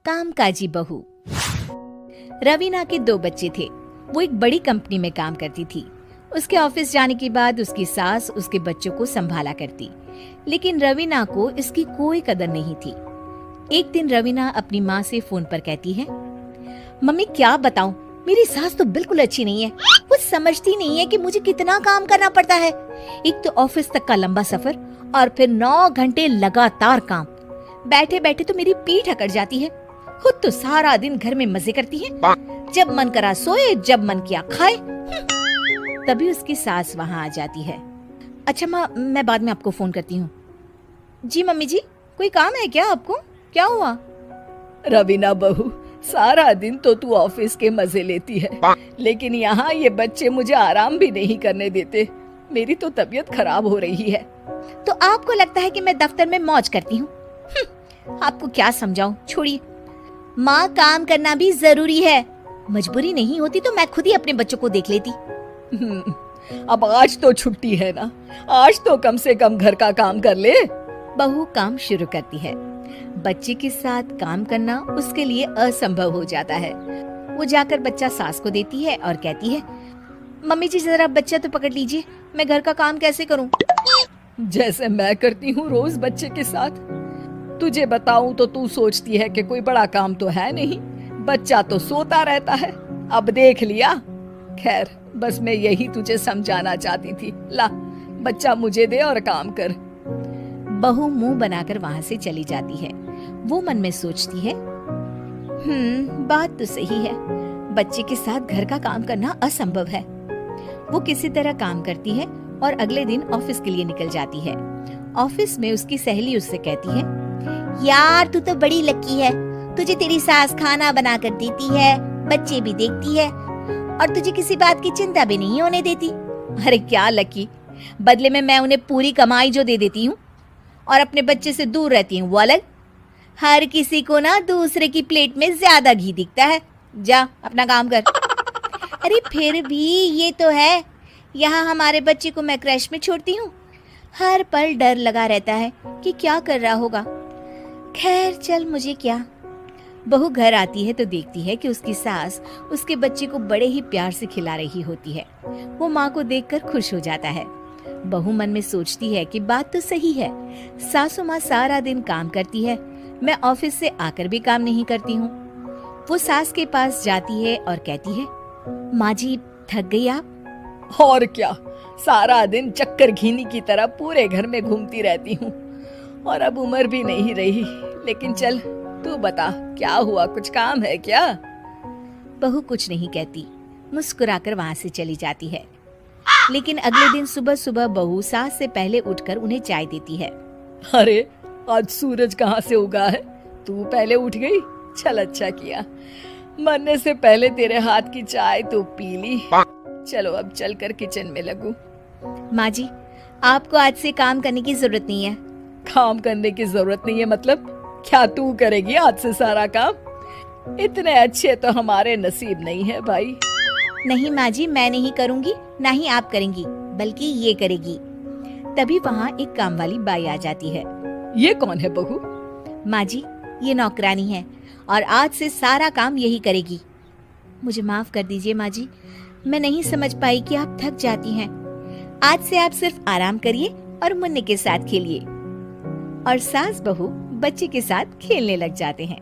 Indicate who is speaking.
Speaker 1: कामकाजी बहू। रवीना के 2 बच्चे थे। वो एक बड़ी कंपनी में काम करती थी। उसके ऑफिस जाने के बाद उसकी सास उसके बच्चों को संभाला करती, लेकिन रवीना को इसकी कोई कदर नहीं थी। एक दिन रवीना अपनी माँ से फोन पर कहती है, मम्मी क्या बताऊं, मेरी सास तो बिल्कुल अच्छी नहीं है। वो समझती नहीं है कि मुझे कितना काम करना पड़ता है। एक तो ऑफिस तक का लंबा सफर और फिर 9 घंटे लगातार काम। बैठे बैठे तो मेरी पीठ अकड़ जाती है। खुद तो सारा दिन घर में मजे करती है, जब मन करा सोए, जब मन किया खाए। तभी उसकी सास वहाँ आ जाती है। अच्छा माँ, मैं बाद में आपको फोन करती हूँ। जी मम्मी जी, कोई काम है क्या आपको? क्या हुआ?
Speaker 2: रवीना बहू, सारा दिन तो तू ऑफिस के मजे लेती है, लेकिन यहाँ ये बच्चे मुझे आराम भी नहीं करने देते। मेरी तो तबीयत खराब हो रही है।
Speaker 1: तो आपको लगता है कि मैं दफ्तर में मौज करती हूँ? आपको क्या समझाऊं, छोड़िए। माँ, काम करना भी जरूरी है। मजबूरी नहीं होती तो मैं खुद ही अपने बच्चों को देख लेती।
Speaker 2: अब आज तो छुट्टी है ना, आज तो कम से कम घर का काम कर ले।
Speaker 1: बहू काम शुरू करती है। बच्चे के साथ काम करना उसके लिए असंभव हो जाता है। वो जाकर बच्चा सास को देती है और कहती है, मम्मी जी जरा बच्चा तो पकड़ लीजिए, मैं घर का काम कैसे करूं?
Speaker 2: जैसे मैं करती हूँ रोज बच्चे के साथ। तुझे बताऊं तो तू सोचती है कि कोई बड़ा काम तो है नहीं, बच्चा तो सोता रहता है। अब देख लिया। खैर, बस मैं यही तुझे समझाना चाहती थी। ला, बच्चा मुझे दे और काम कर।
Speaker 1: बहू मुंह बनाकर वहाँ से चली जाती है। वो मन में सोचती है, बात तो सही है, बच्चे के साथ घर का काम करना असंभव है। वो किसी तरह काम करती है और अगले दिन ऑफिस के लिए निकल जाती है। ऑफिस में उसकी सहेली उससे कहती है, यार तू तो बड़ी लकी है, तुझे तेरी सास खाना बना कर देती है, बच्चे भी देखती है और तुझे किसी बात की चिंता भी नहीं होने देती। अरे क्या लकी, बदले में मैं उन्हें पूरी कमाई जो दे देती हूँ और अपने बच्चे से दूर रहती हूँ वो अलग। हर किसी को ना दूसरे की प्लेट में ज्यादा घी दिखता है। जा अपना काम कर। अरे फिर भी ये तो है, यहाँ हमारे बच्चे को मैं क्रैश में छोड़ती हूँ, हर पल डर लगा रहता है कि क्या कर रहा होगा। खैर चल, मुझे क्या। बहू घर आती है तो देखती है कि उसकी सास उसके बच्चे को बड़े ही प्यार से खिला रही होती है। वो माँ को देखकर खुश हो जाता है। बहू मन में सोचती है कि बात तो सही है, सासू माँ सारा दिन काम करती है, मैं ऑफिस से आकर भी काम नहीं करती हूँ। वो सास के पास जाती है और कहती है, माँ जी थक गई आप?
Speaker 2: और क्या, सारा दिन चक्कर घीनी की तरह पूरे घर में घूमती रहती हूँ और अब उम्र भी नहीं रही। लेकिन चल तू बता, क्या हुआ, कुछ काम है क्या?
Speaker 1: बहू कुछ नहीं कहती, मुस्कुराकर वहाँ से चली जाती है। लेकिन अगले दिन सुबह सुबह बहू सास से पहले उठकर उन्हें चाय देती है।
Speaker 2: अरे आज सूरज कहाँ से उगा है, तू पहले उठ गई? चल अच्छा किया, मरने से पहले तेरे हाथ की चाय तो पी ली। चलो अब चलकर किचन में लगूं।
Speaker 1: माँ जी, आपको आज से काम करने की जरूरत नहीं है।
Speaker 2: काम करने की जरूरत नहीं है मतलब? क्या तू करेगी आज से सारा काम? इतने अच्छे तो हमारे नसीब नहीं है भाई।
Speaker 1: नहीं माँ जी, मैं नहीं करूँगी, ना ही आप करेंगी, बल्कि ये करेगी। तभी वहाँ एक काम वाली बाई आ जाती है।
Speaker 2: ये कौन है बहू?
Speaker 1: माँ जी, ये नौकरानी है और आज से सारा काम यही करेगी। मुझे माफ कर दीजिए माँ जी, मैं नहीं समझ पाई कि आप थक जाती हैं। आज से आप सिर्फ आराम करिए और मुन्ने के साथ खेलिए। और सास बहू बच्चे के साथ खेलने लग जाते हैं।